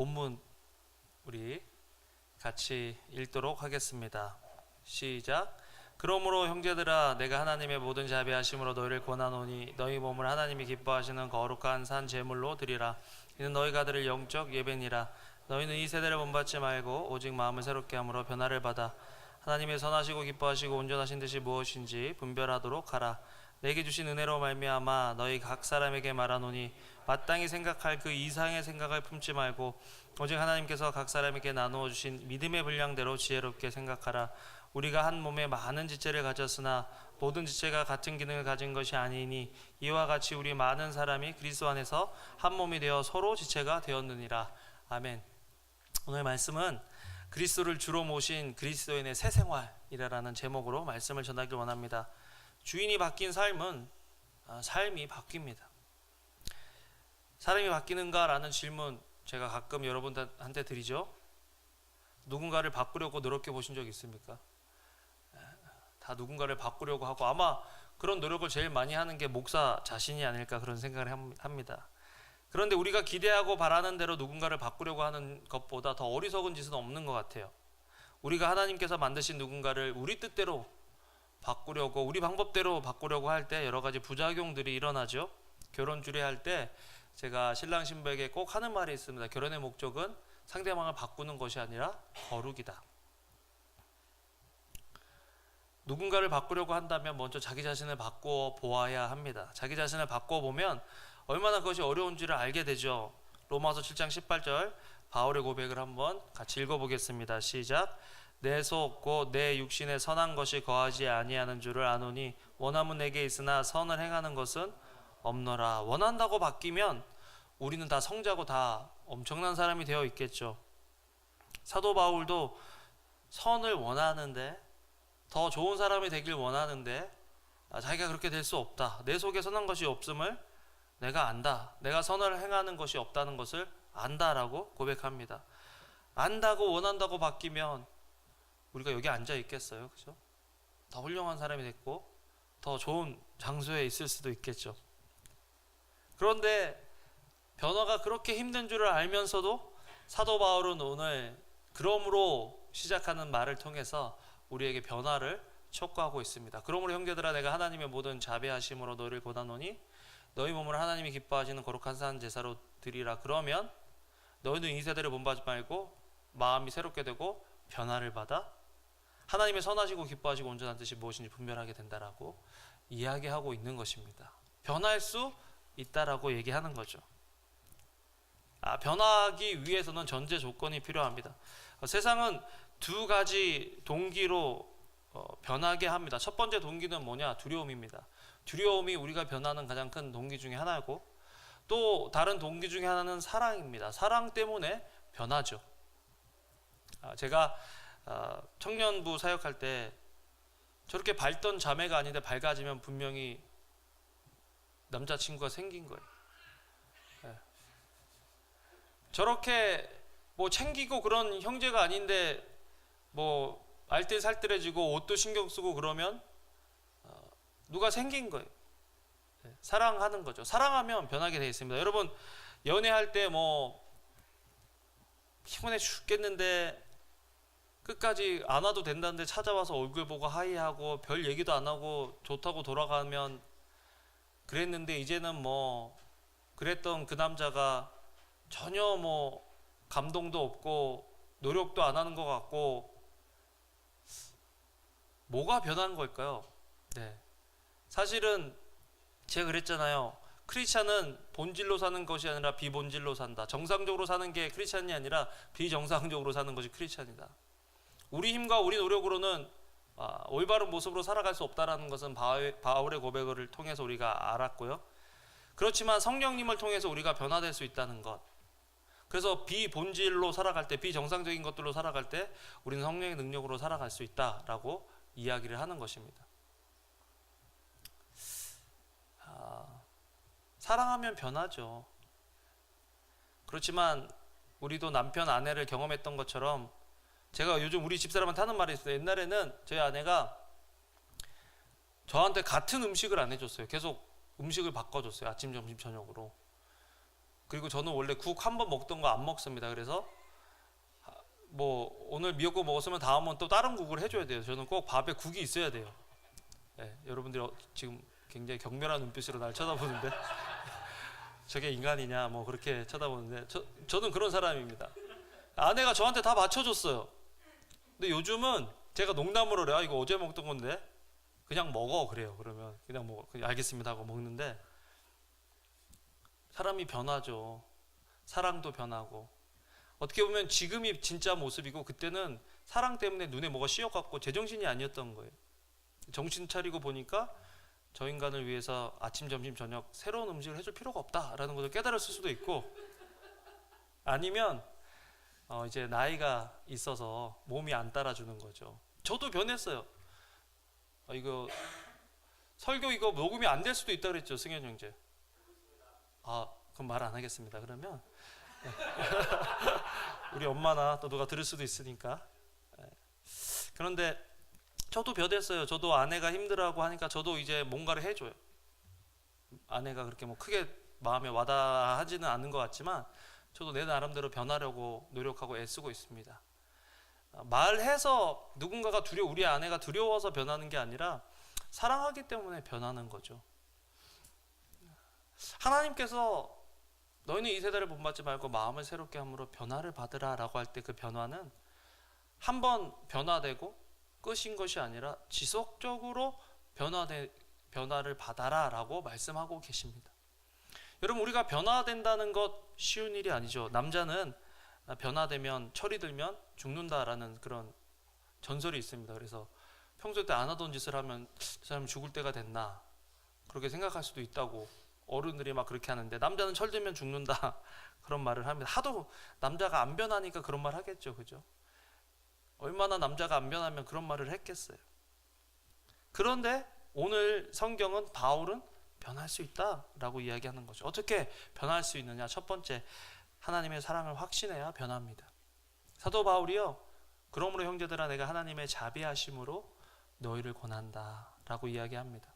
본문 우리 같이 읽도록 하겠습니다. 시작. 그러므로 형제들아, 내가 하나님의 모든 자비하심으로 너희를 권하노니 너희 몸을 하나님이 기뻐하시는 거룩한 산 제물로 드리라. 이는 너희가 드릴 영적 예배니라. 너희는 이 세대를 본받지 말고 오직 마음을 새롭게 함으로 변화를 받아 하나님의 선하시고 기뻐하시고 온전하신 뜻이 무엇인지 분별하도록 하라. 내게 주신 은혜로 말미암아 너희 각 사람에게 말하노니 마땅히 생각할 그 이상의 생각을 품지 말고 오직 하나님께서 각 사람에게 나누어 주신 믿음의 분량대로 지혜롭게 생각하라. 우리가 한 몸에 많은 지체를 가졌으나 모든 지체가 같은 기능을 가진 것이 아니니 이와 같이 우리 많은 사람이 그리스도 안에서 한 몸이 되어 서로 지체가 되었느니라. 아멘. 오늘 말씀은 그리스도를 주로 모신 그리스도인의 새 생활이라는 제목으로 말씀을 전하길 원합니다. 주인이 바뀐 삶은 삶이 바뀝니다. 사람이 바뀌는가라는 질문 제가 가끔 여러분한테 드리죠. 누군가를 바꾸려고 노력해 보신 적 있습니까? 다 누군가를 바꾸려고 하고 아마 그런 노력을 제일 많이 하는 게 목사 자신이 아닐까 그런 생각을 합니다. 그런데 우리가 기대하고 바라는 대로 누군가를 바꾸려고 하는 것보다 더 어리석은 짓은 없는 것 같아요. 우리가 하나님께서 만드신 누군가를 우리 뜻대로 바꾸려고, 우리 방법대로 바꾸려고 할 때 여러 가지 부작용들이 일어나죠. 결혼 주례할 때 제가 신랑 신부에게 꼭 하는 말이 있습니다. 결혼의 목적은 상대방을 바꾸는 것이 아니라 거룩이다. 누군가를 바꾸려고 한다면 먼저 자기 자신을 바꿔 보아야 합니다. 자기 자신을 바꿔 보면 얼마나 그것이 어려운지를 알게 되죠. 로마서 7장 18절 바울의 고백을 한번 같이 읽어보겠습니다. 시작. 내 속 곧 내 육신에 선한 것이 거하지 아니하는 줄을 아노니 원함은 내게 있으나 선을 행하는 것은 없노라. 원한다고 바뀌면 우리는 다 성자고 다 엄청난 사람이 되어 있겠죠. 사도 바울도 선을 원하는데, 더 좋은 사람이 되길 원하는데 자기가 그렇게 될 수 없다. 내 속에 선한 것이 없음을 내가 안다. 내가 선을 행하는 것이 없다는 것을 안다라고 고백합니다. 안다고 원한다고 바뀌면 우리가 여기 앉아 있겠어요? 그죠? 더 훌륭한 사람이 됐고 더 좋은 장소에 있을 수도 있겠죠. 그런데 변화가 그렇게 힘든 줄을 알면서도 사도 바울은 오늘 그러므로 시작하는 말을 통해서 우리에게 변화를 촉구하고 있습니다. 그러므로 형제들아, 내가 하나님의 모든 자비하심으로 너희를 권하노니 너희 몸을 하나님이 기뻐하시는 거룩한 산 제사로 드리라. 그러면 너희는 이 세대를 본받지 말고 마음이 새롭게 되고 변화를 받아 하나님의 선하시고 기뻐하시고 온전한 뜻이 무엇인지 분별하게 된다라고 이야기하고 있는 것입니다. 변할 수 있다라고 얘기하는 거죠. 변화하기 위해서는 전제 조건이 필요합니다. 세상은 두 가지 동기로 변하게 합니다. 첫 번째 동기는 뭐냐? 두려움입니다. 두려움이 우리가 변하는 가장 큰 동기 중에 하나고, 또 다른 동기 중에 하나는 사랑입니다. 사랑 때문에 변하죠. 제가 청년부 사역할 때 저렇게 밝던 자매가 아닌데 밝아지면 분명히 남자친구가 생긴 거예요. 저렇게 뭐 챙기고 그런 형제가 아닌데 뭐 알뜰살뜰해지고 옷도 신경 쓰고 그러면 누가 생긴 거예요. 사랑하는 거죠. 사랑하면 변하게 되어 있습니다. 여러분, 연애할 때 뭐 피곤해 죽겠는데 끝까지 안 와도 된다는데 찾아와서 얼굴 보고 하이하고 별 얘기도 안 하고 좋다고 돌아가면 그랬는데 이제는 뭐 그랬던 그 남자가 전혀 뭐 감동도 없고 노력도 안 하는 것 같고, 뭐가 변한 걸까요? 사실은 제가 그랬잖아요. 크리스찬은 본질로 사는 것이 아니라 비본질로 산다. 정상적으로 사는 게 크리스찬이 아니라 비정상적으로 사는 것이 크리스찬이다. 우리 힘과 우리 노력으로는 올바른 모습으로 살아갈 수 없다는 것은 바울의 고백을 통해서 우리가 알았고요. 그렇지만 성령님을 통해서 우리가 변화될 수 있다는 것, 그래서 비본질로 살아갈 때, 비정상적인 것들로 살아갈 때 우리는 성령의 능력으로 살아갈 수 있다라고 이야기를 하는 것입니다. 사랑하면 변하죠. 그렇지만 우리도 남편 아내를 경험했던 것처럼, 제가 요즘 우리 집사람한테 하는 말이 있어요. 옛날에는 저희 아내가 저한테 같은 음식을 안 해줬어요. 계속 음식을 바꿔줬어요. 아침, 점심, 저녁으로. 그리고 저는 원래 국 한 번 먹던 거 안 먹습니다. 그래서 뭐 오늘 미역국 먹었으면 다음은 또 다른 국을 해줘야 돼요. 저는 꼭 밥에 국이 있어야 돼요. 네, 여러분들이 지금 굉장히 경멸한 눈빛으로 날 쳐다보는데 저게 인간이냐 뭐 그렇게 쳐다보는데 저는 그런 사람입니다. 아내가 저한테 다 맞춰줬어요. 근데 요즘은 제가 농담으로 그래요. 이거 어제 먹던 건데 그냥 먹어 그래요. 그러면 그냥 먹어. 그냥 알겠습니다 하고 먹는데 사람이 변하죠. 사랑도 변하고 어떻게 보면 지금이 진짜 모습이고 그때는 사랑 때문에 눈에 뭐가 씌어갖고 제정신이 아니었던 거예요. 정신 차리고 보니까 저 인간을 위해서 아침, 점심, 저녁 새로운 음식을 해줄 필요가 없다라는 것을 깨달았을 수도 있고 아니면 이제 나이가 있어서 몸이 안 따라주는 거죠. 저도 변했어요. 이거 설교 이거 녹음이 안 될 수도 있다 그랬죠, 승현 형제. 그럼 말 안 하겠습니다. 그러면 우리 엄마나 또 누가 들을 수도 있으니까. 그런데 저도 변했어요. 저도 아내가 힘들어하고 하니까 저도 이제 뭔가를 해줘요. 아내가 그렇게 뭐 크게 마음에 와닿지는 않는 것 같지만 저도 내 나름대로 변하려고 노력하고 애쓰고 있습니다. 말해서 누군가가 우리 아내가 두려워서 변하는 게 아니라 사랑하기 때문에 변하는 거죠. 하나님께서 너희는 이 세대를 본받지 말고 마음을 새롭게 함으로 변화를 받으라 라고 할 때 그 변화는 한번 변화되고 끝인 것이 아니라 지속적으로 변화를 받아라 라고 말씀하고 계십니다. 여러분, 우리가 변화된다는 것 쉬운 일이 아니죠. 남자는 변화되면 철이 들면 죽는다라는 그런 전설이 있습니다. 그래서 평소 때 안 하던 짓을 하면 저 사람 죽을 때가 됐나 그렇게 생각할 수도 있다고 어른들이 막 그렇게 하는데, 남자는 철 들면 죽는다 그런 말을 합니다. 하도 남자가 안 변하니까 그런 말 하겠죠. 그죠? 얼마나 남자가 안 변하면 그런 말을 했겠어요. 그런데 오늘 성경은 바울은 변할 수 있다라고 이야기하는 거죠. 어떻게 변할 수 있느냐? 첫 번째, 하나님의 사랑을 확신해야 변합니다. 사도 바울이요, 그러므로 형제들아 내가 하나님의 자비하심으로 너희를 권한다 라고 이야기합니다.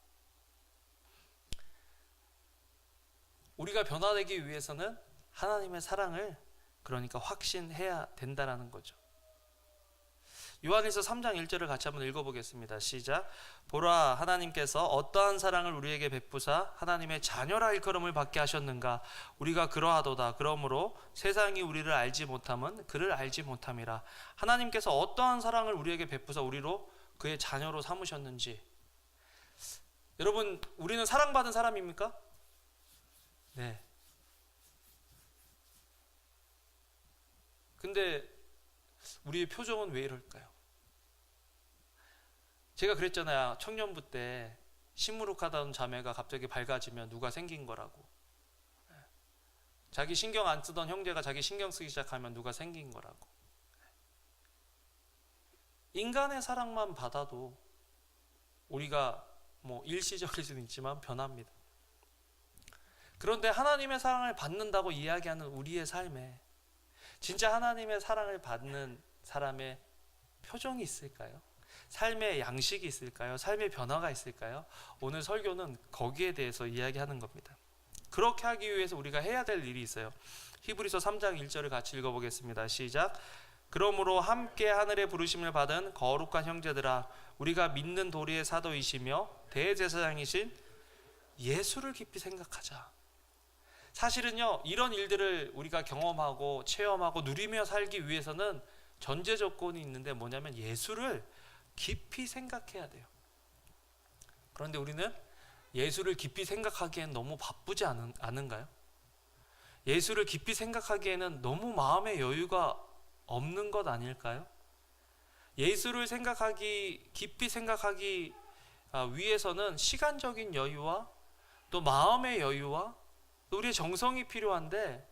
우리가 변화되기 위해서는 하나님의 사랑을 그러니까 확신해야 된다라는 거죠. 요한일서 3장 1절을 같이 한번 읽어보겠습니다. 시작. 보라, 하나님께서 어떠한 사랑을 우리에게 베푸사 하나님의 자녀라 일컬음을 받게 하셨는가. 우리가 그러하도다. 그러므로 세상이 우리를 알지 못함은 그를 알지 못함이라. 하나님께서 어떠한 사랑을 우리에게 베푸사 우리로 그의 자녀로 삼으셨는지. 여러분, 우리는 사랑받은 사람입니까? 네. 근데 우리의 표정은 왜 이럴까요? 제가 그랬잖아요. 청년부 때 시무룩하던 자매가 갑자기 밝아지면 누가 생긴 거라고. 자기 신경 안 쓰던 형제가 자기 신경 쓰기 시작하면 누가 생긴 거라고. 인간의 사랑만 받아도 우리가 뭐 일시적일 수는 있지만 변합니다. 그런데 하나님의 사랑을 받는다고 이야기하는 우리의 삶에 진짜 하나님의 사랑을 받는 사람의 표정이 있을까요? 삶의 양식이 있을까요? 삶의 변화가 있을까요? 오늘 설교는 거기에 대해서 이야기하는 겁니다. 그렇게 하기 위해서 우리가 해야 될 일이 있어요. 히브리서 3장 1절을 같이 읽어보겠습니다. 시작. 그러므로 함께 하늘의 부르심을 받은 거룩한 형제들아, 우리가 믿는 도리의 사도이시며 대제사장이신 예수를 깊이 생각하자. 사실은요, 이런 일들을 우리가 경험하고 체험하고 누리며 살기 위해서는 전제 조건이 있는데 뭐냐면 예수를 깊이 생각해야 돼요. 그런데 우리는 예수를 깊이 생각하기엔 너무 바쁘지 않은가요? 예수를 깊이 생각하기에는 너무 마음의 여유가 없는 것 아닐까요? 예수를 깊이 생각하기 위해서는 시간적인 여유와 또 마음의 여유와 또 우리의 정성이 필요한데,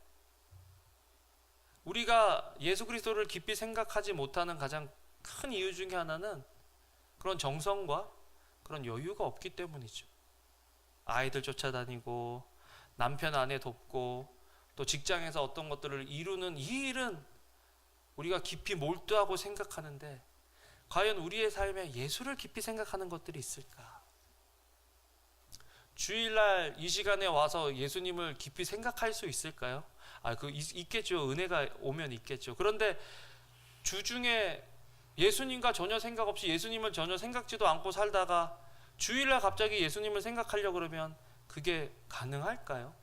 우리가 예수 그리스도를 깊이 생각하지 못하는 가장 큰 이유 중에 하나는 그런 정성과 그런 여유가 없기 때문이죠. 아이들 쫓아다니고 남편 아내 돕고 또 직장에서 어떤 것들을 이루는 이 일은 우리가 깊이 몰두하고 생각하는데, 과연 우리의 삶에 예수를 깊이 생각하는 것들이 있을까? 주일날 이 시간에 와서 예수님을 깊이 생각할 수 있을까요? 있겠죠. 은혜가 오면 있겠죠. 그런데 주중에 예수님과 전혀 생각 없이 예수님을 전혀 생각지도 않고 살다가 주일날 갑자기 예수님을 생각하려고 그러면 그게 가능할까요?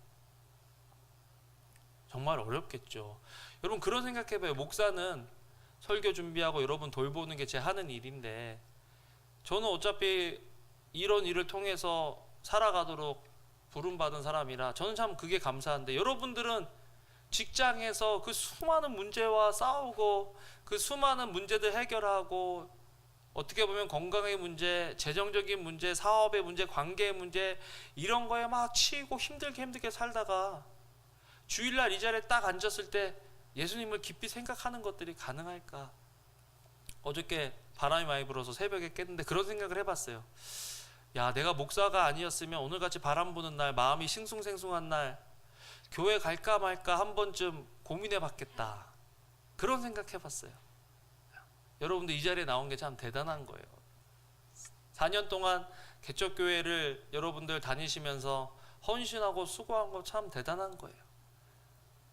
정말 어렵겠죠. 여러분 그런 생각해봐요. 목사는 설교 준비하고 여러분 돌보는 게 제 하는 일인데 저는 어차피 이런 일을 통해서 살아가도록 부름받은 사람이라 저는 참 그게 감사한데, 여러분들은 직장에서 그 수많은 문제와 싸우고 그 수많은 문제들 해결하고, 어떻게 보면 건강의 문제, 재정적인 문제, 사업의 문제, 관계의 문제, 이런 거에 막 치이고 힘들게 살다가 주일날 이 자리에 딱 앉았을 때 예수님을 깊이 생각하는 것들이 가능할까? 어저께 바람이 많이 불어서 새벽에 깼는데 그런 생각을 해봤어요. 야, 내가 목사가 아니었으면 오늘같이 바람 부는 날, 마음이 싱숭생숭한 날 교회 갈까 말까 한 번쯤 고민해 봤겠다. 그런 생각 해봤어요. 여러분들 이 자리에 나온 게 참 대단한 거예요. 4년 동안 개척교회를 여러분들 다니시면서 헌신하고 수고한 거 참 대단한 거예요.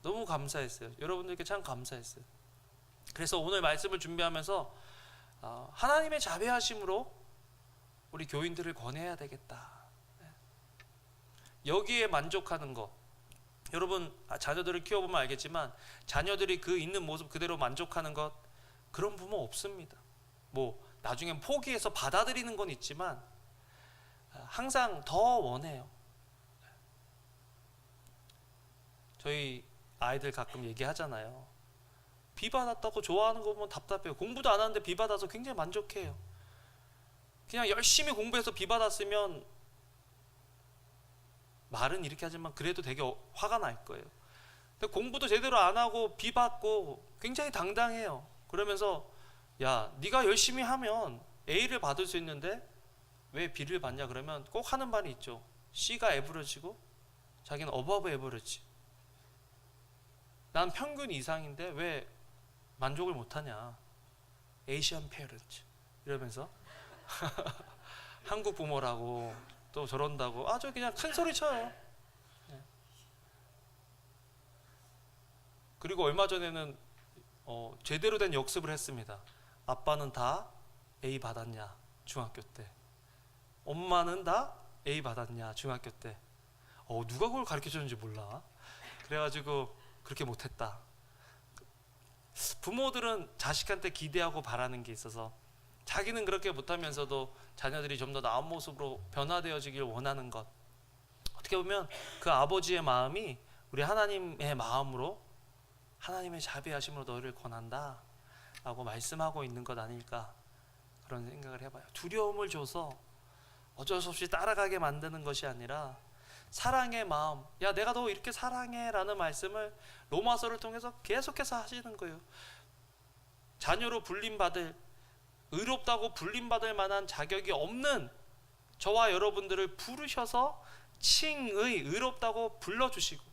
너무 감사했어요. 여러분들께 참 감사했어요. 그래서 오늘 말씀을 준비하면서 하나님의 자비하심으로 우리 교인들을 권해야 되겠다. 여기에 만족하는 거, 여러분 자녀들을 키워보면 알겠지만 자녀들이 그 있는 모습 그대로 만족하는 것, 그런 부모 없습니다. 뭐 나중엔 포기해서 받아들이는 건 있지만 항상 더 원해요. 저희 아이들 가끔 얘기하잖아요. 비 받았다고 좋아하는 거 보면 답답해요. 공부도 안 하는데 비 받아서 굉장히 만족해요. 그냥 열심히 공부해서 비 받았으면 말은 이렇게 하지만 그래도 되게 화가 날 거예요. 근데 공부도 제대로 안 하고 비 받고 굉장히 당당해요. 그러면서 야, 네가 열심히 하면 A를 받을 수 있는데 왜 B를 받냐 그러면 꼭 하는 말이 있죠. C가 에버리지고 자기는 어버브 에버리지. 난 평균 이상인데 왜 만족을 못하냐. 에이시안 페어런트 이러면서 한국 부모라고 또 저런다고 아주 그냥 큰 소리 쳐요. 그리고 얼마 전에는 제대로 된 역습을 했습니다. 아빠는 다 A 받았냐 중학교 때, 엄마는 다 A 받았냐 중학교 때. 누가 그걸 가르쳐줬는지 몰라. 그래가지고 그렇게 못했다. 부모들은 자식한테 기대하고 바라는 게 있어서 자기는 그렇게 못하면서도 자녀들이 좀 더 나은 모습으로 변화되어지길 원하는 것, 어떻게 보면 그 아버지의 마음이 우리 하나님의 마음으로, 하나님의 자비하심으로 너희를 권한다 라고 말씀하고 있는 것 아닐까, 그런 생각을 해봐요. 두려움을 줘서 어쩔 수 없이 따라가게 만드는 것이 아니라 사랑의 마음, 야 내가 너 이렇게 사랑해 라는 말씀을 로마서를 통해서 계속해서 하시는 거예요. 자녀로 불림받을, 의롭다고 불림받을 만한 자격이 없는 저와 여러분들을 부르셔서 칭의, 의롭다고 불러주시고,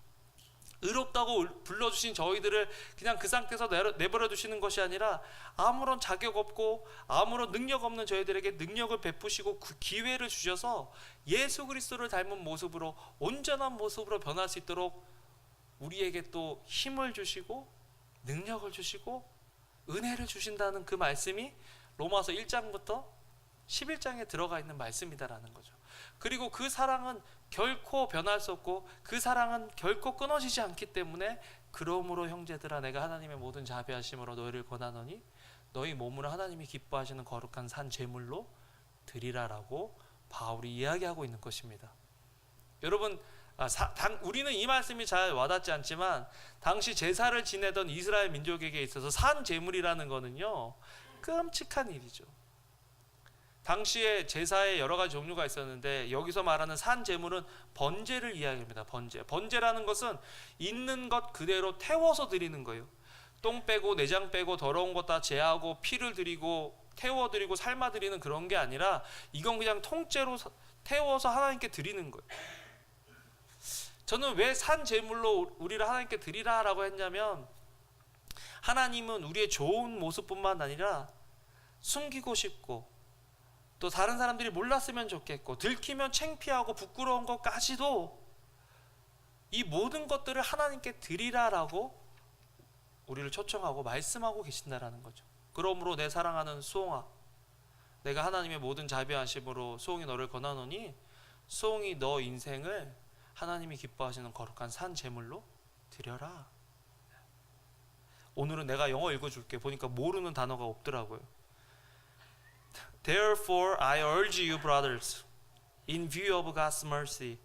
의롭다고 불러주신 저희들을 그냥 그 상태에서 내버려 두시는 것이 아니라 아무런 자격 없고 아무런 능력 없는 저희들에게 능력을 베푸시고 그 기회를 주셔서 예수 그리스도를 닮은 모습으로, 온전한 모습으로 변할 수 있도록 우리에게 또 힘을 주시고 능력을 주시고 은혜를 주신다는 그 말씀이 로마서 1장부터 11장에 들어가 있는 말씀이다라는 거죠. 그리고 그 사랑은 결코 변할 수 없고 그 사랑은 결코 끊어지지 않기 때문에, 그러므로 형제들아 내가 하나님의 모든 자비하심으로 너희를 권하노니 너희 몸으로 하나님이 기뻐하시는 거룩한 산 제물로 드리라라고 바울이 이야기하고 있는 것입니다. 여러분 우리는 이 말씀이 잘 와닿지 않지만 당시 제사를 지내던 이스라엘 민족에게 있어서 산 제물이라는 거는요 끔찍한 일이죠. 당시에 제사에 여러 가지 종류가 있었는데 여기서 말하는 산 제물은 번제를 이야기합니다. 번제라는 것은 있는 것 그대로 태워서 드리는 거예요. 똥 빼고 내장 빼고 더러운 것 다 제하고 피를 드리고 태워 드리고 삶아 드리는 그런 게 아니라 이건 그냥 통째로 태워서 하나님께 드리는 거예요. 저는 왜 산 제물로 우리를 하나님께 드리라라고 했냐면, 하나님은 우리의 좋은 모습뿐만 아니라 숨기고 싶고 또 다른 사람들이 몰랐으면 좋겠고 들키면 창피하고 부끄러운 것까지도 이 모든 것들을 하나님께 드리라라고 우리를 초청하고 말씀하고 계신다라는 거죠. 그러므로 내 사랑하는 수홍아, 내가 하나님의 모든 자비하심으로 수홍이 너를 권하노니 수홍이 너 인생을 하나님이 기뻐하시는 거룩한 산 제물로 드려라. 오늘은 내가 영어 읽어줄게. 보니까 모르는 단어가 없더라고요. Therefore I urge you brothers in view of God's mercy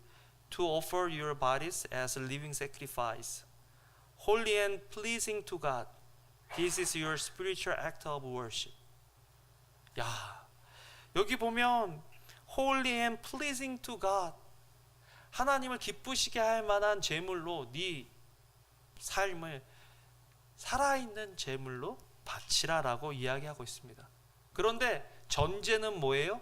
to offer your bodies as a living sacrifice, holy and pleasing to God. This is your spiritual act of worship. 야, 여기 보면 holy and pleasing to God, 하나님을 기쁘시게 할 만한 제물로 네 삶을 살아있는 제물로 바치라라고 이야기하고 있습니다. 그런데 전제는 뭐예요?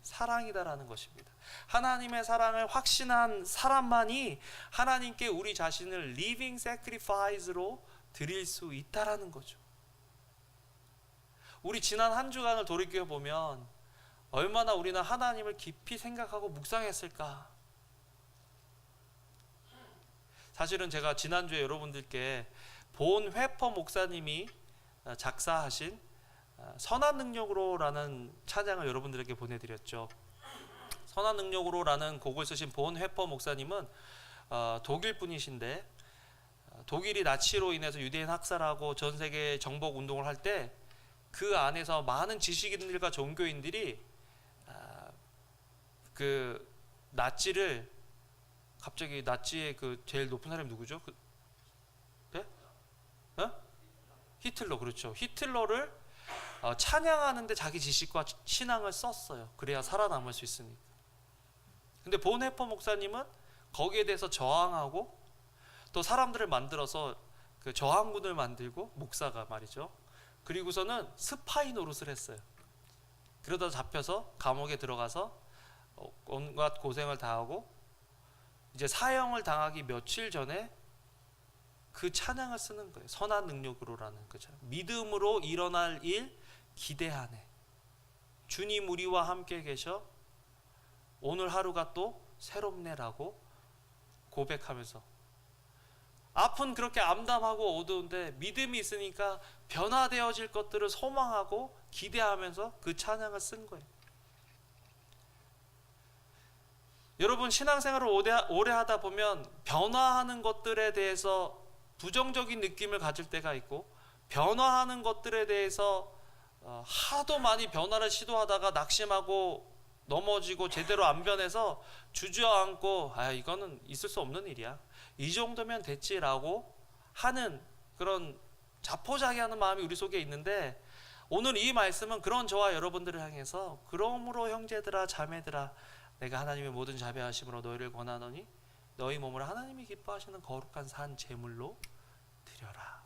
사랑이다라는 것입니다. 하나님의 사랑을 확신한 사람만이 하나님께 우리 자신을 living sacrifice로 드릴 수 있다라는 거죠. 우리 지난 한 주간을 돌이켜 보면 얼마나 우리는 하나님을 깊이 생각하고 묵상했을까. 사실은 제가 지난주에 여러분들께 본 회퍼 목사님이 작사하신 선한 능력으로라는 찬양을 여러분들에게 보내드렸죠. 선한 능력으로라는 곡을 쓰신 본 회퍼 목사님은 독일 분이신데, 독일이 나치로 인해서 유대인 학살하고 전 세계 정복 운동을 할 때 그 안에서 많은 지식인들과 종교인들이 그 나치를, 갑자기 나치의 그 제일 높은 사람이 누구죠? 네? 히틀러, 그렇죠. 히틀러를 찬양하는데 자기 지식과 신앙을 썼어요. 그래야 살아남을 수 있으니까. 근데 본헤퍼 목사님은 거기에 대해서 저항하고 또 사람들을 만들어서 그 저항군을 만들고, 목사가 말이죠. 그리고서는 스파이 노릇을 했어요. 그러다 잡혀서 감옥에 들어가서 온갖 고생을 다하고 이제 사형을 당하기 며칠 전에 그 찬양을 쓰는 거예요. 선한 능력으로라는 그 찬양. 믿음으로 일어날 일 기대하네. 주님 우리와 함께 계셔 오늘 하루가 또 새롭네라고 고백하면서, 앞은 그렇게 암담하고 어두운데 믿음이 있으니까 변화되어질 것들을 소망하고 기대하면서 그 찬양을 쓴 거예요. 여러분, 신앙생활을 오래 하다 보면 변화하는 것들에 대해서 부정적인 느낌을 가질 때가 있고, 변화하는 것들에 대해서 하도 많이 변화를 시도하다가 낙심하고 넘어지고 제대로 안 변해서 주저앉고 이거는 있을 수 없는 일이야, 이 정도면 됐지라고 하는 그런 자포자기하는 마음이 우리 속에 있는데, 오늘 이 말씀은 그런 저와 여러분들을 향해서 그러므로 형제들아 자매들아 내가 하나님의 모든 자비하심으로 너희를 권하노니 너희 몸을 하나님이 기뻐하시는 거룩한 산 제물로 드려라.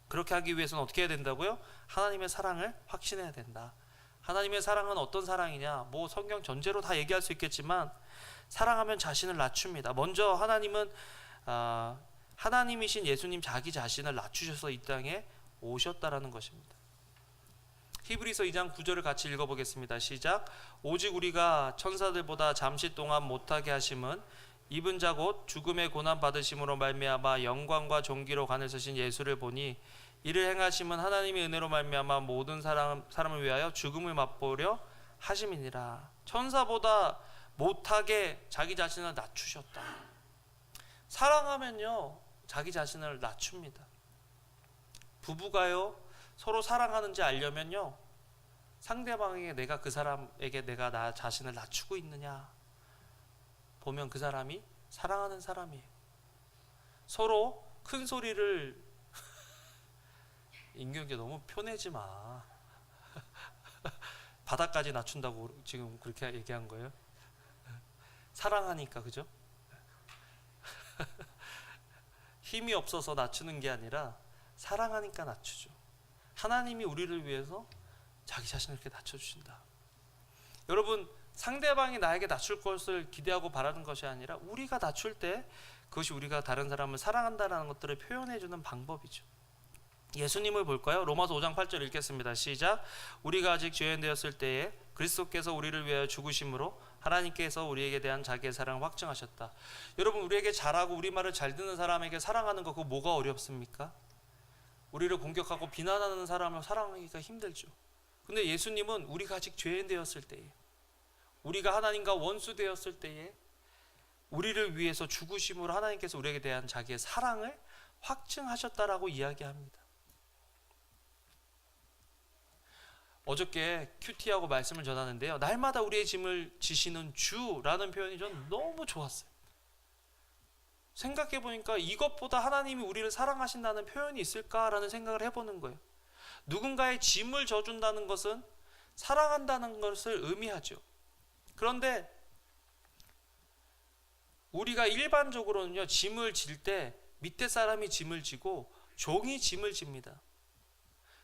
그렇게 하기 위해서는 어떻게 해야 된다고요? 하나님의 사랑을 확신해야 된다. 하나님의 사랑은 어떤 사랑이냐? 뭐 성경 전체로 다 얘기할 수 있겠지만 사랑하면 자신을 낮춥니다. 먼저 하나님은 하나님이신 예수님 자기 자신을 낮추셔서 이 땅에 오셨다라는 것입니다. 히브리서 2장 9절을 같이 읽어보겠습니다. 시작. 오직 우리가 천사들보다 잠시 동안 못하게 하심은 입은 자 곧 죽음의 고난 받으심으로 말미암아 영광과 존귀로 관을 서신 예수를 보니 이를 행하심은 하나님의 은혜로 말미암아 모든 사람을 위하여 죽음을 맛보려 하심이니라. 천사보다 못하게 자기 자신을 낮추셨다. 사랑하면요 자기 자신을 낮춥니다. 부부가요 서로 사랑하는지 알려면요 상대방에게 내가 그 사람에게 내가 나 자신을 낮추고 있느냐 보면 그 사람이 사랑하는 사람이에요. 서로 큰 소리를 인경제 너무 표내지 마. 바닥까지 낮춘다고 지금 그렇게 얘기한 거예요. 사랑하니까, 그죠? 힘이 없어서 낮추는 게 아니라 사랑하니까 낮추죠. 하나님이 우리를 위해서 자기 자신을 이렇게 낮춰주신다. 여러분, 상대방이 나에게 낮출 것을 기대하고 바라는 것이 아니라 우리가 낮출 때 그것이 우리가 다른 사람을 사랑한다는 것들을 표현해주는 방법이죠. 예수님을 볼까요? 로마서 5장 8절 읽겠습니다. 시작. 우리가 아직 죄인 되었을 때에 그리스도께서 우리를 위하여 죽으심으로 하나님께서 우리에게 대한 자기의 사랑을 확증하셨다. 여러분, 우리에게 잘하고 우리말을 잘 듣는 사람에게 사랑하는 거 그거 뭐가 어렵습니까? 우리를 공격하고 비난하는 사람을 사랑하기가 힘들죠. 근데 예수님은 우리가 아직 죄인 되었을 때에, 우리가 하나님과 원수 되었을 때에 우리를 위해서 죽으심으로 하나님께서 우리에게 대한 자기의 사랑을 확증하셨다라고 이야기합니다. 어저께 큐티하고 말씀을 전하는데요, 날마다 우리의 짐을 지시는 주라는 표현이 전 너무 좋았어요. 생각해 보니까 이것보다 하나님이 우리를 사랑하신다는 표현이 있을까라는 생각을 해보는 거예요. 누군가의 짐을 져준다는 것은 사랑한다는 것을 의미하죠. 그런데 우리가 일반적으로는요, 짐을 질 때 밑에 사람이 짐을 지고 종이 짐을 집니다.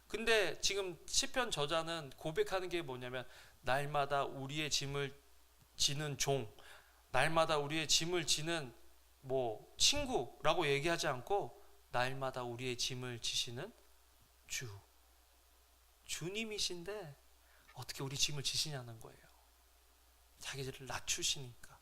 근데 지금 시편 저자는 고백하는 게 뭐냐면, 날마다 우리의 짐을 지는 종, 날마다 우리의 짐을 지는 친구라고 얘기하지 않고 날마다 우리의 짐을 지시는 주님이신데 어떻게 우리 짐을 지시냐는 거예요. 자기들을 낮추시니까.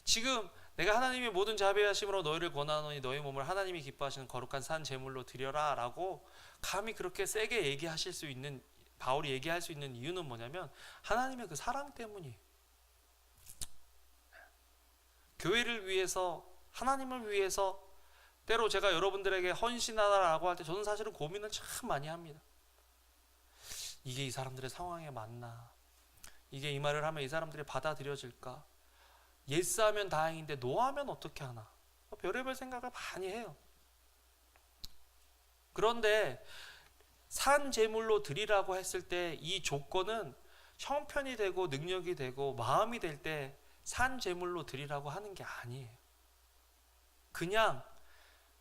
지금 내가 하나님의 모든 자비하심으로 너희를 권하노니 너희 몸을 하나님이 기뻐하시는 거룩한 산 제물로 드려라 라고 감히 그렇게 세게 얘기하실 수 있는, 바울이 얘기할 수 있는 이유는 뭐냐면 하나님의 그 사랑 때문이에요. 교회를 위해서, 하나님을 위해서 때로 제가 여러분들에게 헌신하라고 할 때 저는 사실은 고민을 참 많이 합니다. 이게 이 사람들의 상황에 맞나? 이게 이 말을 하면 이 사람들이 받아들여질까? 예스하면 다행인데 노하면 어떻게 하나? 별의별 생각을 많이 해요. 그런데 산 제물로 드리라고 했을 때 이 조건은 형편이 되고 능력이 되고 마음이 될 때 산 제물로 드리라고 하는 게 아니에요. 그냥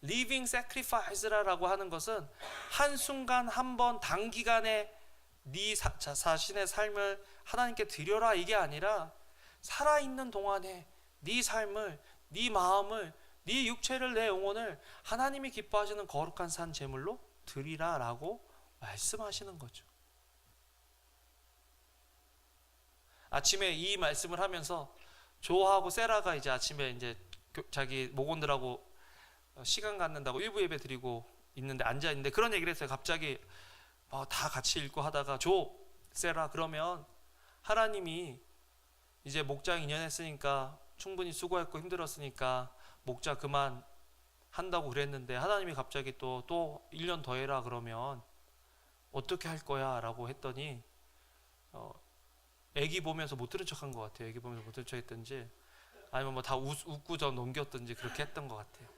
living sacrifice라고 하는 것은 한순간 한번 단기간에 네 자신의 삶을 하나님께 드려라 이게 아니라 살아있는 동안에 네 삶을, 네 마음을, 네 육체를, 내 영혼을 하나님이 기뻐하시는 거룩한 산 제물로 드리라라고 말씀하시는 거죠. 아침에 이 말씀을 하면서 조하고 세라가 이제 아침에 이제 자기 목원들하고 시간 갖는다고 일부 예배 드리고 있는데 앉아 있는데 그런 얘기를 했어요. 갑자기 다 같이 읽고 하다가 세라, 그러면 하나님이 이제 목장 2년 했으니까 충분히 수고했고 힘들었으니까 목자 그만 한다고 그랬는데 하나님이 갑자기 또 1년 더 해라 그러면 어떻게 할 거야? 라고 했더니 애기 보면서 못 들은 척한 것 같아요. 애기 보면서 못 들은 척 했든지 아니면 다 웃고 저 넘겼든지 그렇게 했던 것 같아요.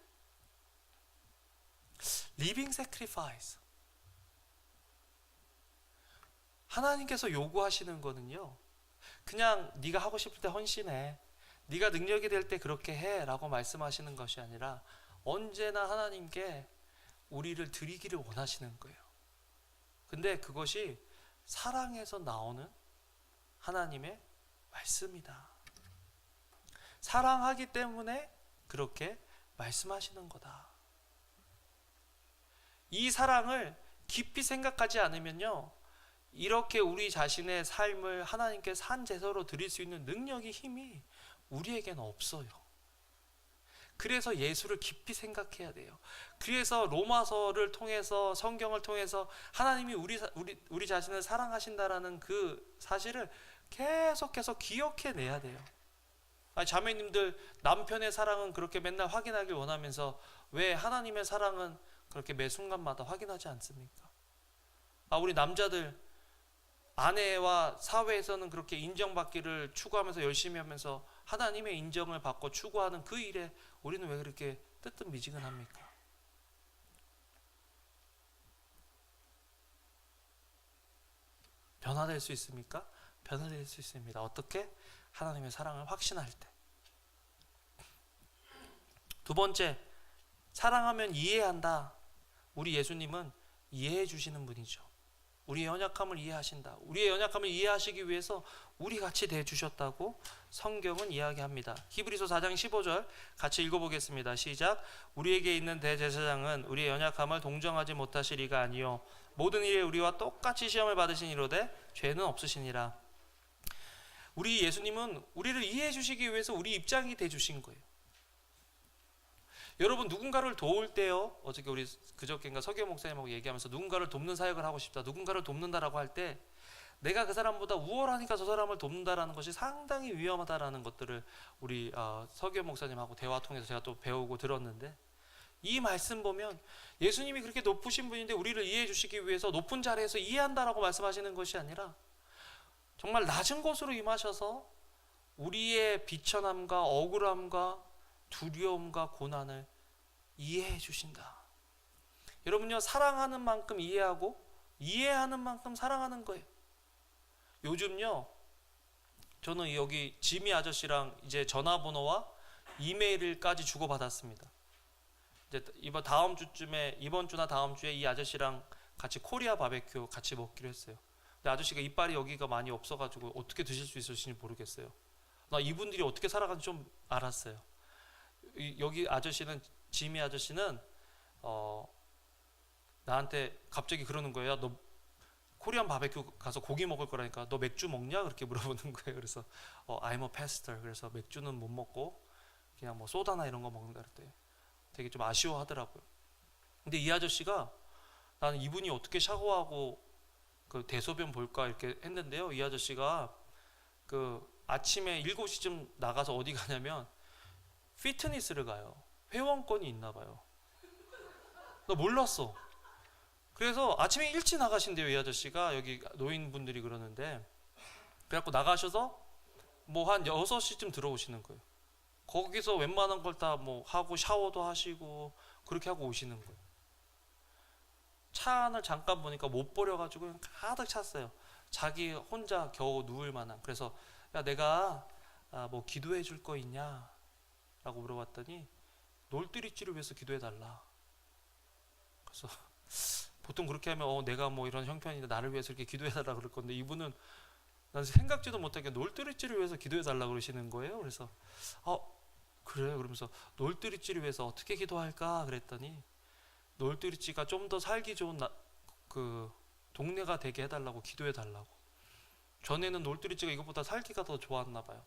Living sacrifice. 하나님께서 요구하시는 거는요, 그냥 네가 하고 싶을 때 헌신해, 네가 능력이 될 때 그렇게 해 라고 말씀하시는 것이 아니라 언제나 하나님께 우리를 드리기를 원하시는 거예요. 근데 그것이 사랑에서 나오는 하나님의 말씀이다. 사랑하기 때문에 그렇게 말씀하시는 거다. 이 사랑을 깊이 생각하지 않으면요, 이렇게 우리 자신의 삶을 하나님께 산 제사로 드릴 수 있는 능력이, 힘이 우리에게는 없어요. 그래서 예수를 깊이 생각해야 돼요. 그래서 로마서를 통해서, 성경을 통해서 하나님이 우리 자신을 사랑하신다라는 그 사실을 계속해서 기억해내야 돼요. 자매님들, 남편의 사랑은 그렇게 맨날 확인하길 원하면서 왜 하나님의 사랑은 그렇게 매 순간마다 확인하지 않습니까? 우리 남자들, 아내와 사회에서는 그렇게 인정받기를 추구하면서 열심히 하면서 하나님의 인정을 받고 추구하는 그 일에 우리는 왜 그렇게 뜨뜻미지근합니까? 변화될 수 있습니까? 변화될 수 있습니다. 어떻게? 하나님의 사랑을 확신할 때. 두 번째, 사랑하면 이해한다. 우리 예수님은 이해해 주시는 분이죠. 우리의 연약함을 이해하신다. 우리의 연약함을 이해하시기 위해서 우리 같이 대주셨다고 성경은 이야기합니다. 히브리서 4장 15절 같이 읽어보겠습니다. 시작. 우리에게 있는 대제사장은 우리의 연약함을 동정하지 못하시리가 아니요 모든 일에 우리와 똑같이 시험을 받으신 이로되 죄는 없으시니라. 우리 예수님은 우리를 이해해 주시기 위해서 우리 입장이 돼 주신 거예요. 여러분, 누군가를 도울 때요, 어저께 우리 그저께인가 서교 목사님하고 얘기하면서 누군가를 돕는 사역을 하고 싶다, 누군가를 돕는다라고 할 때 내가 그 사람보다 우월하니까 저 사람을 돕는다라는 것이 상당히 위험하다라는 것들을 우리 서교 목사님하고 대화 통해서 제가 또 배우고 들었는데, 이 말씀 보면 예수님이 그렇게 높으신 분인데 우리를 이해해 주시기 위해서 높은 자리에서 이해한다라고 말씀하시는 것이 아니라 정말 낮은 곳으로 임하셔서 우리의 비천함과 억울함과 두려움과 고난을 이해해 주신다. 여러분요, 사랑하는 만큼 이해하고 이해하는 만큼 사랑하는 거예요. 요즘요, 저는 여기 지미 아저씨랑 이제 전화번호와 이메일을까지 주고받았습니다. 이제 이번 주나 다음 주에 이 아저씨랑 같이 코리아 바베큐 같이 먹기로 했어요. 근데 아저씨가 이빨이 여기가 많이 없어가지고 어떻게 드실 수 있을지 모르겠어요. 나 이분들이 어떻게 살아가는지 좀 알았어요. 여기 아저씨는, 지미 아저씨는 나한테 갑자기 그러는 거예요. 너 코리안 바베큐 가서 고기 먹을 거라니까 너 맥주 먹냐? 그렇게 물어보는 거예요. 그래서 I'm a pastor. 그래서 맥주는 못 먹고 그냥 뭐 소다나 이런 거 먹는다 그랬대요. 되게 좀 아쉬워하더라고요. 근데 이 아저씨가, 나는 이분이 어떻게 샤워하고 그 대소변 볼까 이렇게 했는데요, 이 아저씨가 그 아침에 7시쯤 나가서 어디 가냐면 피트니스를 가요. 회원권이 있나 봐요. 나 몰랐어. 그래서 아침에 일찍 나가신대요, 이 아저씨가. 여기 노인분들이 그러는데. 그래갖고 나가셔서 뭐 한 6시쯤 들어오시는 거예요. 거기서 웬만한 걸 다 뭐 하고 샤워도 하시고 그렇게 하고 오시는 거예요. 차 안을 잠깐 보니까 못 버려가지고 가득 찼어요. 자기 혼자 겨우 누울 만한. 그래서 야, 내가 뭐 기도해 줄 거 있냐? 라고 물어봤더니 놀뜨리찌를 위해서 기도해 달라. 그래서 보통 그렇게 하면 내가 뭐 이런 형편인데 나를 위해서 이렇게 기도해 달라 그럴 건데, 이분은 난 생각지도 못하게 놀뜨리찌를 위해서 기도해 달라 그러시는 거예요. 그래서 그래요? 그러면서 놀뜨리찌를 위해서 어떻게 기도할까 그랬더니 놀뜨리찌가 좀 더 살기 좋은 그 동네가 되게 해달라고 기도해 달라고. 전에는 놀뜨리찌가 이것보다 살기가 더 좋았나 봐요.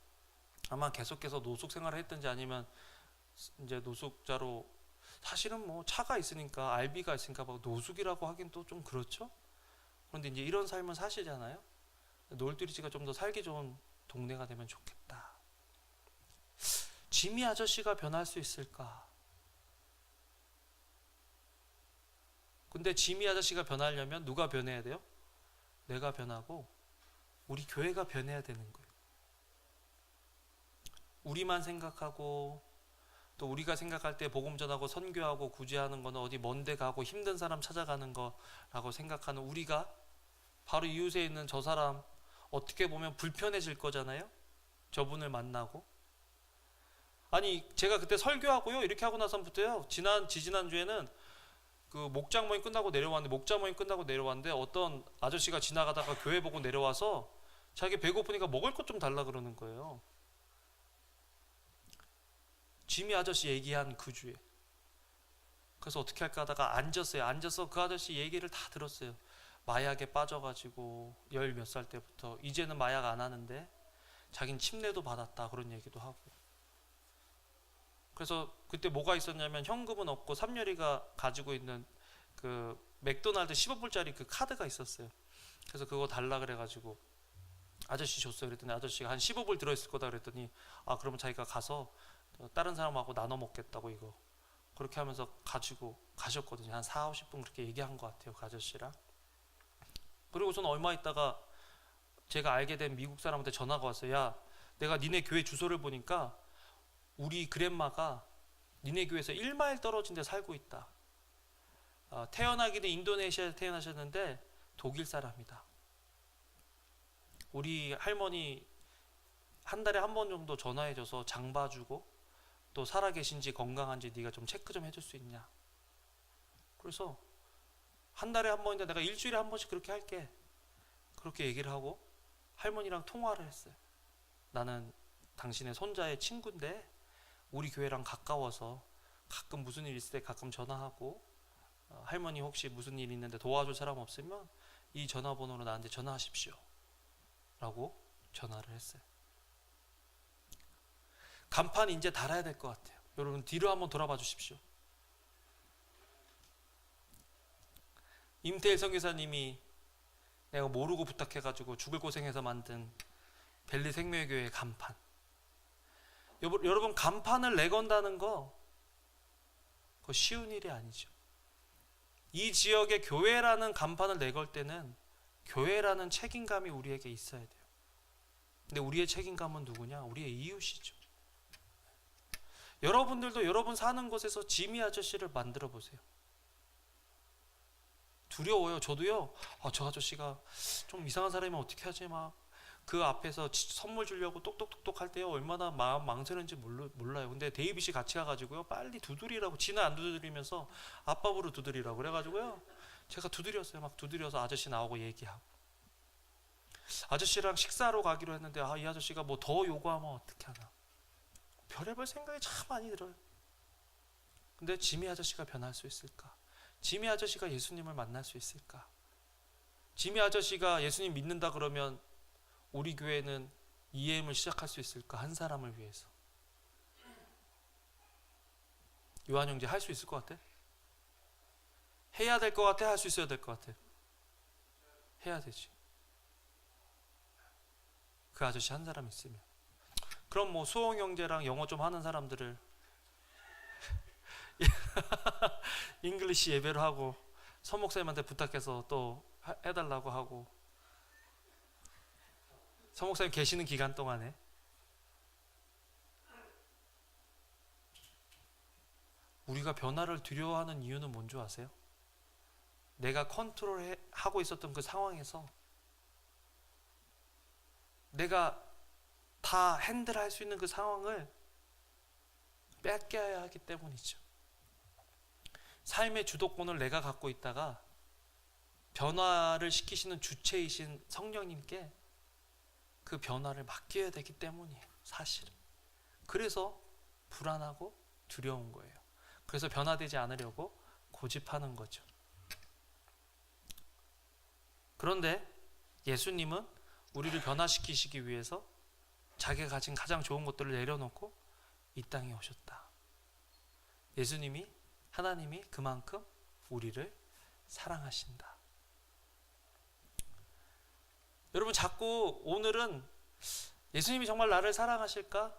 아마 계속해서 노숙 생활을 했든지 아니면 이제 노숙자로, 사실은 뭐 차가 있으니까 알비가 있으니까 막 노숙이라고 하긴 또 좀 그렇죠. 그런데 이제 이런 삶을 사시잖아요. 놀뜨리찌가 좀 더 살기 좋은 동네가 되면 좋겠다. 지미 아저씨가 변할 수 있을까? 근데 지미 아저씨가 변하려면 누가 변해야 돼요? 내가 변하고 우리 교회가 변해야 되는 거예요. 우리만 생각하고 또 우리가 생각할 때 복음 전하고 선교하고 구제하는 거는 어디 먼데 가고 힘든 사람 찾아가는 거라고 생각하는 우리가, 바로 이웃에 있는 저 사람 어떻게 보면 불편해질 거잖아요. 저분을 만나고. 아니, 제가 그때 설교하고요 이렇게 하고 나서부터요, 지지난주에는 그 목장 모임 끝나고 내려왔는데 어떤 아저씨가 지나가다가 교회 보고 내려와서 자기 배고프니까 먹을 것 좀 달라 그러는 거예요. 지미 아저씨 얘기한 그 주에. 그래서 어떻게 할까 하다가 앉아서 그 아저씨 얘기를 다 들었어요. 마약에 빠져가지고 10 몇 살 때부터 이제는 마약 안 하는데 자긴 침례도 받았다 그런 얘기도 하고. 그래서 그때 뭐가 있었냐면 현금은 없고 삼열이가 가지고 있는 그 맥도날드 15불짜리 그 카드가 있었어요. 그래서 그거 달라 그래가지고 아저씨 줬어요. 그랬더니 아저씨가 한 15불 들어있을 거다 그랬더니 그러면 자기가 가서 다른 사람하고 나눠 먹겠다고 이거 그렇게 하면서 가지고 가셨거든요. 한 4, 50분 그렇게 얘기한 것 같아요, 그 아저씨랑. 그리고서는 얼마 있다가 제가 알게 된 미국 사람한테 전화가 왔어요. 야, 내가 니네 교회 주소를 보니까 우리 그랜마가 니네 교회에서 1마일 떨어진 데 살고 있다. 태어나기는 인도네시아에서 태어나셨는데 독일 사람이다. 우리 할머니 한 달에 한 번 정도 전화해줘서 장 봐주고 또 살아계신지 건강한지 네가 좀 체크 좀 해줄 수 있냐. 그래서 한 달에 한 번인데 내가 일주일에 한 번씩 그렇게 할게. 그렇게 얘기를 하고 할머니랑 통화를 했어요. 나는 당신의 손자의 친구인데 우리 교회랑 가까워서 가끔 무슨 일 있을 때 가끔 전화하고 할머니 혹시 무슨 일 있는데 도와줄 사람 없으면 이 전화번호로 나한테 전화하십시오 라고 전화를 했어요. 간판 이제 달아야 될 것 같아요. 여러분 뒤로 한번 돌아봐 주십시오. 임태일 선교사님이 내가 모르고 부탁해가지고 죽을 고생해서 만든 벨리 생명교회의 간판. 여러분 간판을 내건다는 거 그거 쉬운 일이 아니죠. 이 지역의 교회라는 간판을 내걸 때는 교회라는 책임감이 우리에게 있어야 돼요. 근데 우리의 책임감은 누구냐? 우리의 이웃이죠. 여러분들도 여러분 사는 곳에서 지미 아저씨를 만들어 보세요. 두려워요. 저도요. 저 아저씨가 좀 이상한 사람이면 어떻게 하지? 막 그 앞에서 선물 주려고 똑똑똑똑 할 때요 얼마나 마음 망설였는지 몰라요. 근데 데이빗이 같이 가가지고요 빨리 두드리라고, 지는 안 두드리면서 앞밥으로 두드리라고 그래가지고요 제가 두드렸어요. 막 두드려서 아저씨 나오고 얘기하고, 아저씨랑 식사하러 가기로 했는데 이 아저씨가 뭐 더 요구하면 어떻게 하나, 별의별 생각이 참 많이 들어요. 근데 지미 아저씨가 변할 수 있을까? 지미 아저씨가 예수님을 만날 수 있을까? 지미 아저씨가 예수님 믿는다 그러면 우리 교회는 EM을 시작할 수 있을까? 한 사람을 위해서. 요한 형제 할 수 있을 것 같아? 해야 될 것 같아? 할 수 있어야 될 것 같아? 해야 되지. 그 아저씨 한 사람 있으면. 그럼 뭐 수홍 형제랑 영어 좀 하는 사람들을 잉글리시 예배를 하고 서 목사님한테 부탁해서 또 해달라고 하고, 서 목사님 계시는 기간 동안에 우리가 변화를 두려워하는 이유는 뭔지 아세요? 내가 컨트롤하고 있었던 그 상황에서 내가 다 핸들할 수 있는 그 상황을 뺏겨야 하기 때문이죠. 삶의 주도권을 내가 갖고 있다가 변화를 시키시는 주체이신 성령님께 그 변화를 맡겨야 되기 때문이에요. 사실은. 그래서 불안하고 두려운 거예요. 그래서 변화되지 않으려고 고집하는 거죠. 그런데 예수님은 우리를 변화시키시기 위해서 자기가 가진 가장 좋은 것들을 내려놓고 이 땅에 오셨다. 예수님이, 하나님이 그만큼 우리를 사랑하신다. 여러분 자꾸 오늘은 예수님이 정말 나를 사랑하실까?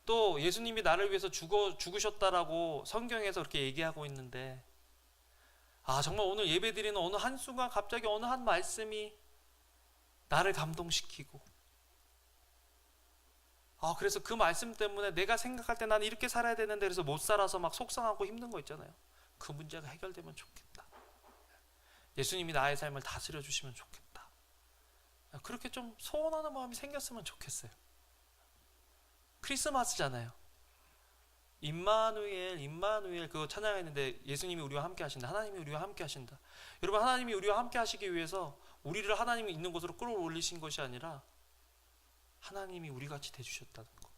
또 예수님이 나를 위해서 죽으셨다라고 성경에서 그렇게 얘기하고 있는데, 정말 오늘 예배드리는 어느 한 순간 갑자기 어느 한 말씀이 나를 감동시키고, 그래서 그 말씀 때문에 내가 생각할 때 나는 이렇게 살아야 되는데 그래서 못 살아서 막 속상하고 힘든 거 있잖아요. 그 문제가 해결되면 좋겠다. 예수님이 나의 삶을 다스려 주시면 좋겠다. 그렇게 좀 소원하는 마음이 생겼으면 좋겠어요. 크리스마스잖아요. 임마누엘 그거 찬양했는데 예수님이 우리와 함께 하신다. 하나님이 우리와 함께 하신다. 여러분 하나님이 우리와 함께 하시기 위해서 우리를 하나님이 있는 곳으로 끌어올리신 것이 아니라 하나님이 우리 같이 돼주셨다는 거.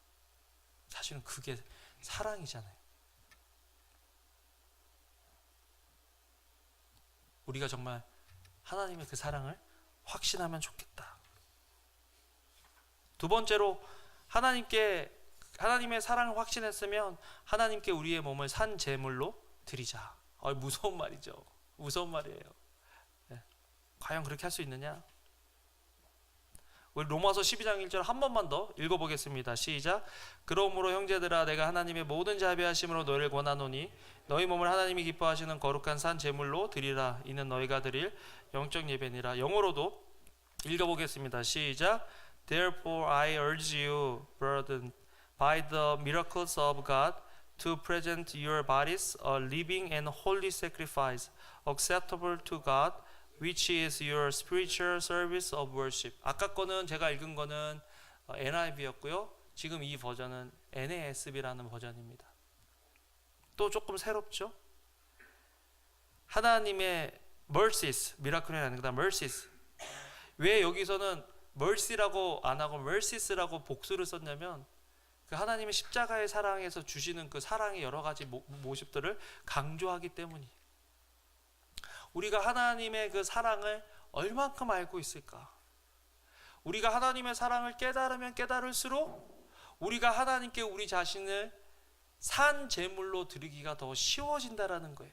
사실은 그게 사랑이잖아요. 우리가 정말 하나님의 그 사랑을 확신하면 좋겠다. 두 번째로 하나님의 사랑을 확신했으면 하나님께 우리의 몸을 산 제물로 드리자. 무서운 말이죠. 무서운 말이에요. 네. 과연 그렇게 할 수 있느냐? 우리 로마서 12장 1절 한 번만 더 읽어보겠습니다. 시작. 그러므로 형제들아 내가 하나님의 모든 자비하심으로 너희를 권하노니 너희 몸을 하나님이 기뻐하시는 거룩한 산 제물로 드리라. 이는 너희가 드릴 영적 예배니라. 영어로도 읽어보겠습니다. 시작. Therefore I urge you, brethren, by the miracles of God, to present your bodies a living and holy sacrifice, acceptable to God, which is your spiritual service of worship. 아까 거는 제가 읽은 거는 NIV였고요. 지금 이 버전은 NASB라는 버전입니다. 또 조금 새롭죠? 하나님의 mercies, 미라클이 아니라 mercies. 왜 여기서는 mercy라고 안 하고 mercies라고 복수를 썼냐면 그 하나님의 십자가의 사랑에서 주시는 그 사랑의 여러 가지 모습들을 강조하기 때문이에요. 우리가 하나님의 그 사랑을 얼만큼 알고 있을까? 우리가 하나님의 사랑을 깨달으면 깨달을수록 우리가 하나님께 우리 자신을 산 제물로 드리기가 더 쉬워진다라는 거예요.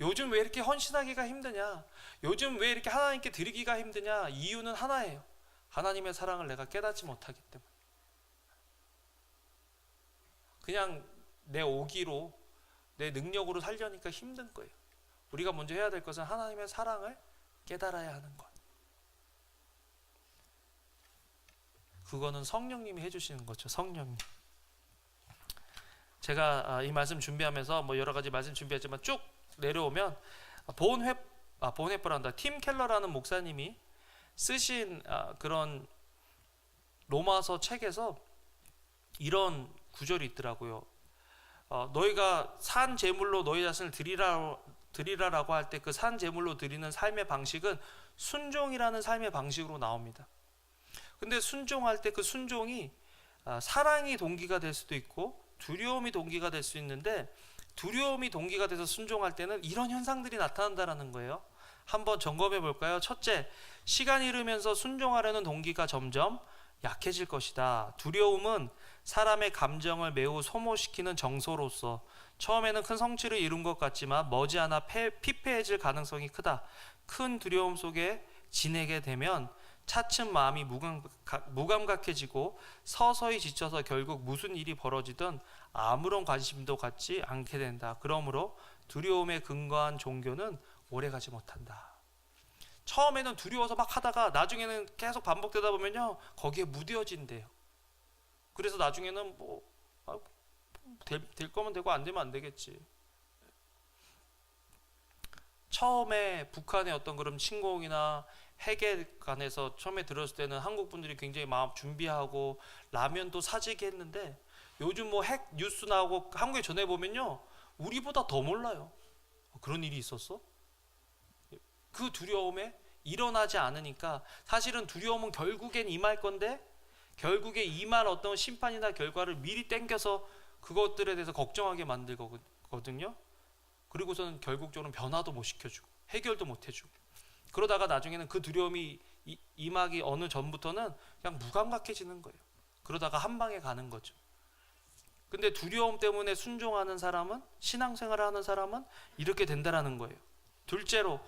요즘 왜 이렇게 헌신하기가 힘드냐? 요즘 왜 이렇게 하나님께 드리기가 힘드냐? 이유는 하나예요. 하나님의 사랑을 내가 깨닫지 못하기 때문에. 그냥 내 오기로 내 능력으로 살려니까 힘든 거예요. 우리가 먼저 해야 될 것은 하나님의 사랑을 깨달아야 하는 것. 그거는 성령님이 해주시는 거죠. 성령님. 제가 이 말씀 준비하면서 뭐 여러 가지 말씀 준비했지만 쭉 내려오면 본헤퍼란다. 팀 켈러라는 목사님이 쓰신 그런 로마서 책에서 이런 구절이 있더라고요. 너희가 산 제물로 너희 자신을 드리라라고 할 때 그 산 제물로 드리는 삶의 방식은 순종이라는 삶의 방식으로 나옵니다. 근데 순종할 때 그 순종이 사랑이 동기가 될 수도 있고 두려움이 동기가 될 수 있는데 두려움이 동기가 돼서 순종할 때는 이런 현상들이 나타난다는 거예요. 한번 점검해 볼까요? 첫째, 시간이 흐르면서 순종하려는 동기가 점점 약해질 것이다. 두려움은 사람의 감정을 매우 소모시키는 정서로서 처음에는 큰 성취를 이룬 것 같지만 머지않아 피폐해질 가능성이 크다. 큰 두려움 속에 지내게 되면 차츰 마음이 무감각해지고 서서히 지쳐서 결국 무슨 일이 벌어지든 아무런 관심도 갖지 않게 된다. 그러므로 두려움에 근거한 종교는 오래가지 못한다. 처음에는 두려워서 막 하다가 나중에는 계속 반복되다 보면요 거기에 무뎌진대요. 그래서 나중에는 될 거면 되고 안 되면 안 되겠지. 처음에 북한의 어떤 그런 침공이나 핵에 관해서 처음에 들었을 때는 한국 분들이 굉장히 마음 준비하고 라면도 사재기 했는데 요즘 뭐 핵 뉴스 나오고 한국에 전해 보면요 우리보다 더 몰라요. 그런 일이 있었어? 그 두려움에 일어나지 않으니까 사실은 두려움은 결국엔 임할 건데 결국에 임할 어떤 심판이나 결과를 미리 땡겨서 그것들에 대해서 걱정하게 만들거든요. 그리고서는 결국적으로 변화도 못 시켜주고 해결도 못 해주고 그러다가 나중에는 그 두려움이 임하기 어느 전부터는 그냥 무감각해지는 거예요. 그러다가 한 방에 가는 거죠. 근데 두려움 때문에 순종하는 사람은 신앙생활을 하는 사람은 이렇게 된다라는 거예요. 둘째로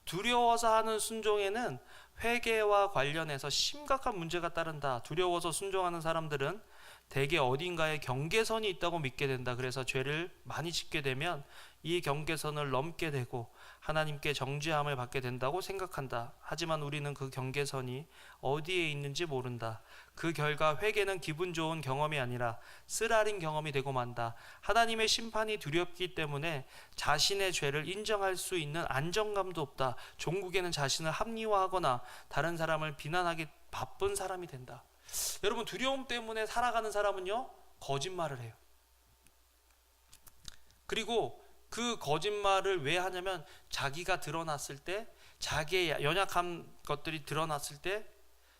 두려워서 하는 순종에는 회개와 관련해서 심각한 문제가 따른다. 두려워서 순종하는 사람들은 대개 어딘가에 경계선이 있다고 믿게 된다. 그래서 죄를 많이 짓게 되면 이 경계선을 넘게 되고 하나님께 정죄함을 받게 된다고 생각한다. 하지만 우리는 그 경계선이 어디에 있는지 모른다. 그 결과 회개는 기분 좋은 경험이 아니라 쓰라린 경험이 되고 만다. 하나님의 심판이 두렵기 때문에 자신의 죄를 인정할 수 있는 안정감도 없다. 종국에는 자신을 합리화하거나 다른 사람을 비난하기 바쁜 사람이 된다. 여러분 두려움 때문에 살아가는 사람은요 거짓말을 해요. 그리고 그 거짓말을 왜 하냐면 자기가 드러났을 때 자기의 연약한 것들이 드러났을 때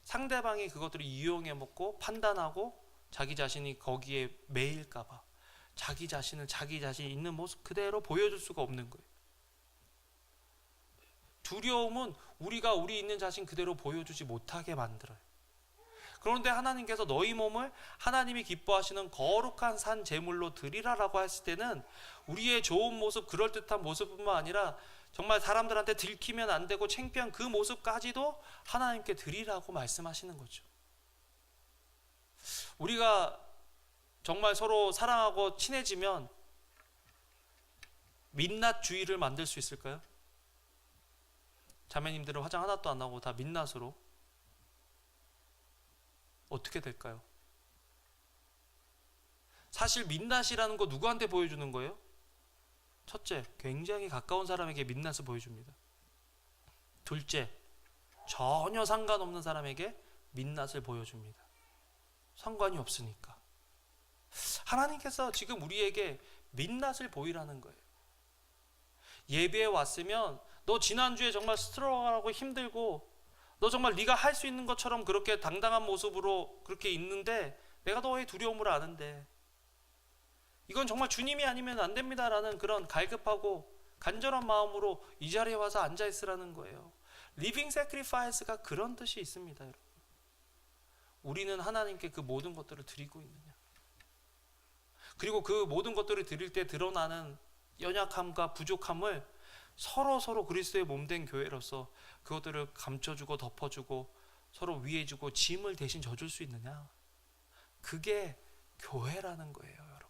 상대방이 그것들을 이용해 먹고 판단하고 자기 자신이 거기에 매일까 봐 자기 자신이 있는 모습 그대로 보여줄 수가 없는 거예요. 두려움은 우리가 우리 있는 자신 그대로 보여주지 못하게 만들어요. 그런데 하나님께서 너희 몸을 하나님이 기뻐하시는 거룩한 산 제물로 드리라라고 했을 때는 우리의 좋은 모습, 그럴듯한 모습뿐만 아니라 정말 사람들한테 들키면 안 되고 창피한 그 모습까지도 하나님께 드리라고 말씀하시는 거죠. 우리가 정말 서로 사랑하고 친해지면 민낯주의를 만들 수 있을까요? 자매님들은 화장 하나도 안 하고 다 민낯으로 어떻게 될까요? 사실 민낯이라는 거 누구한테 보여주는 거예요? 첫째, 굉장히 가까운 사람에게 민낯을 보여줍니다. 둘째, 전혀 상관없는 사람에게 민낯을 보여줍니다. 상관이 없으니까. 하나님께서 지금 우리에게 민낯을 보이라는 거예요. 예배에 왔으면 너 지난주에 정말 스트러글하고 힘들고 너 정말 네가 할 수 있는 것처럼 그렇게 당당한 모습으로 그렇게 있는데 내가 너의 두려움을 아는데 이건 정말 주님이 아니면 안 됩니다라는 그런 갈급하고 간절한 마음으로 이 자리에 와서 앉아 있으라는 거예요. 리빙 세크리파이스가 그런 뜻이 있습니다, 여러분. 우리는 하나님께 그 모든 것들을 드리고 있느냐, 그리고 그 모든 것들을 드릴 때 드러나는 연약함과 부족함을 서로 그리스도의 몸된 교회로서 그것들을 감춰주고 덮어주고 서로 위해주고 짐을 대신 져줄 수 있느냐, 그게 교회라는 거예요, 여러분.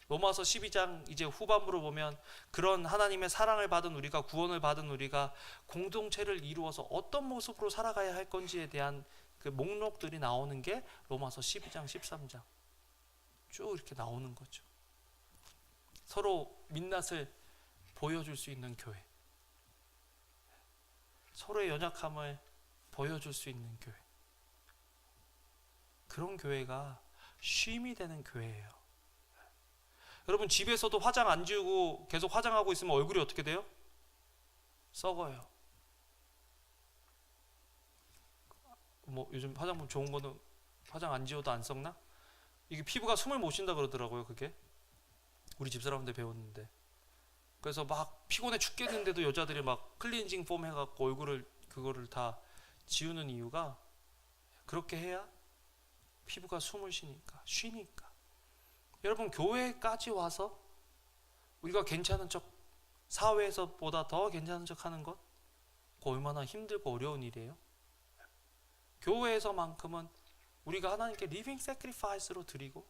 로마서 12장 이제 후반부로 보면 그런 하나님의 사랑을 받은 우리가, 구원을 받은 우리가 공동체를 이루어서 어떤 모습으로 살아가야 할 건지에 대한 그 목록들이 나오는 게 로마서 12장 13장 쭉 이렇게 나오는 거죠. 서로 민낯을 보여줄 수 있는 교회, 서로의 연약함을 보여줄 수 있는 교회, 그런 교회가 쉼이 되는 교회예요. 여러분, 집에서도 화장 안 지우고 계속 화장하고 있으면 얼굴이 어떻게 돼요? 썩어요. 뭐 요즘 화장품 좋은 거는 화장 안 지워도 안 썩나? 이게 피부가 숨을 못 쉰다 그러더라고요. 그게 우리 집사람한테 배웠는데, 그래서 막 피곤해 죽겠는데도 여자들이 막 클렌징 폼 해갖고 얼굴을 그거를 다 지우는 이유가 그렇게 해야 피부가 숨을 쉬니까. 여러분, 교회까지 와서 우리가 괜찮은 척, 사회에서보다 더 괜찮은 척 하는 것, 그거 얼마나 힘들고 어려운 일이에요. 교회에서만큼은 우리가 하나님께 리빙 세크리파이스로 드리고,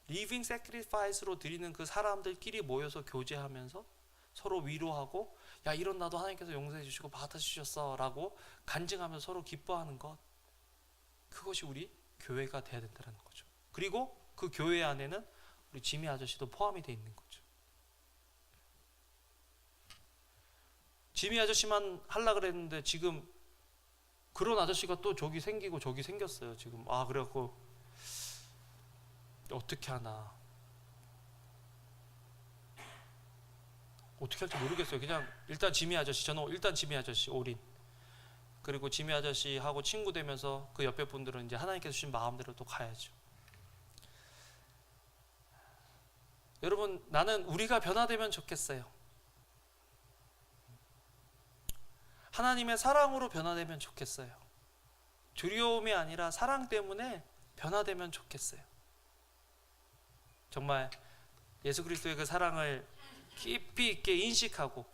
리빙 세크리파이스로 드리는 그 사람들끼리 모여서 교제하면서 서로 위로하고, 야, 이런 나도 하나님께서 용서해 주시고 받아주셨어 라고 간증하면서 서로 기뻐하는 것, 그것이 우리 교회가 돼야 된다는 거죠. 그리고 그 교회 안에는 우리 지미 아저씨도 포함이 돼 있는 거죠. 지미 아저씨만 하려고 그랬는데 지금 그런 아저씨가 또 저기 생기고 저기 생겼어요 지금. 그래갖고 어떻게 하나, 어떻게 할지 모르겠어요. 그냥 일단 지미 아저씨, 저는 일단 지미 아저씨 올인, 그리고 지미 아저씨하고 친구 되면서 그 옆에 분들은 이제 하나님께서 주신 마음대로 또 가야죠. 여러분, 나는 우리가 변화되면 좋겠어요. 하나님의 사랑으로 변화되면 좋겠어요. 두려움이 아니라 사랑 때문에 변화되면 좋겠어요. 정말 예수 그리스도의 그 사랑을 깊이 있게 인식하고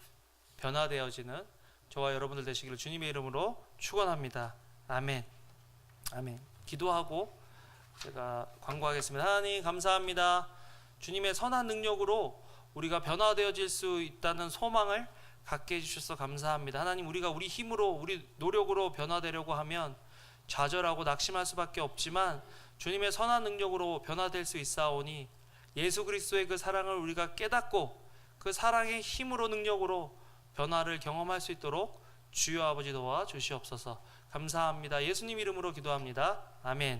변화되어지는 저와 여러분들 되시기를 주님의 이름으로 축원합니다. 아멘. 아멘. 기도하고 제가 광고하겠습니다. 하나님 감사합니다. 주님의 선한 능력으로 우리가 변화되어질 수 있다는 소망을 갖게 해주셔서 감사합니다. 하나님, 우리가 우리 힘으로, 우리 노력으로 변화되려고 하면 좌절하고 낙심할 수밖에 없지만 주님의 선한 능력으로 변화될 수 있사오니 예수 그리스도의 그 사랑을 우리가 깨닫고 그 사랑의 힘으로, 능력으로 변화를 경험할 수 있도록 주여 아버지 도와 주시옵소서. 감사합니다. 예수님 이름으로 기도합니다. 아멘.